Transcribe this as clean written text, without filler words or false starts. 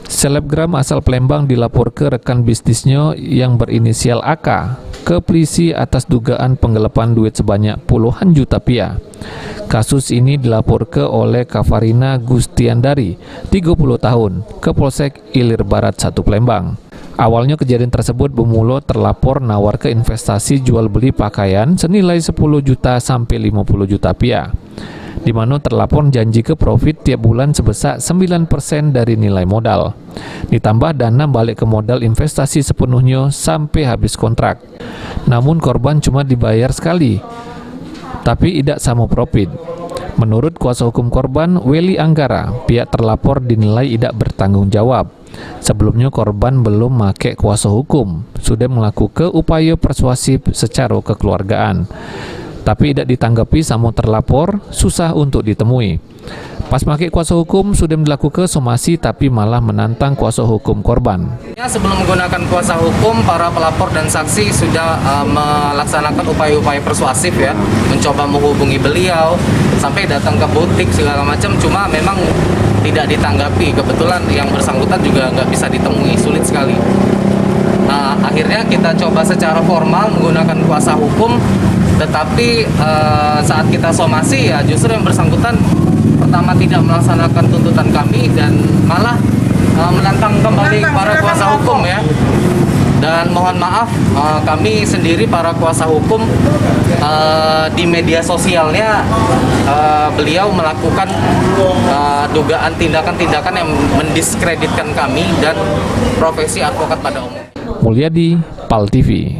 Selebgram asal Palembang dilapor ke rekan bisnisnya yang berinisial AK ke polisi atas dugaan penggelapan duit sebanyak puluhan juta rupiah. Kasus ini dilaporkan oleh Kafarina Gustiandari, 30 tahun, ke Polsek Ilir Barat 1 Palembang. Awalnya kejadian tersebut bermula terlapor nawar ke investasi jual beli pakaian senilai 10 juta sampai 50 juta rupiah, di mana terlapor janji ke profit tiap bulan sebesar 9% dari nilai modal. Ditambah dana balik ke modal investasi sepenuhnya sampai habis kontrak. Namun korban cuma dibayar sekali, tapi tidak sama profit. Menurut kuasa hukum korban, Weli Anggara, pihak terlapor dinilai tidak bertanggung jawab. Sebelumnya korban belum make kuasa hukum, sudah melakukan upaya persuasif secara kekeluargaan. Tapi tidak ditanggapi sama terlapor, susah untuk ditemui. Pas pakai kuasa hukum sudah melakukan somasi tapi malah menantang kuasa hukum korban. Sebelum menggunakan kuasa hukum, para pelapor dan saksi sudah melaksanakan upaya-upaya persuasif ya, mencoba menghubungi beliau sampai datang ke butik segala macam, cuma memang tidak ditanggapi. Kebetulan yang bersangkutan juga nggak bisa ditemui, sulit sekali. Nah, akhirnya kita coba secara formal menggunakan kuasa hukum, tetapi saat kita somasi ya justru yang bersangkutan pertama tidak melaksanakan tuntutan kami dan malah menantang kembali para kuasa hukum ya. Dan mohon maaf, kami sendiri para kuasa hukum di media sosialnya beliau melakukan dugaan tindakan-tindakan yang mendiskreditkan kami dan profesi advokat pada umumnya. Mulyadi, PAL TV.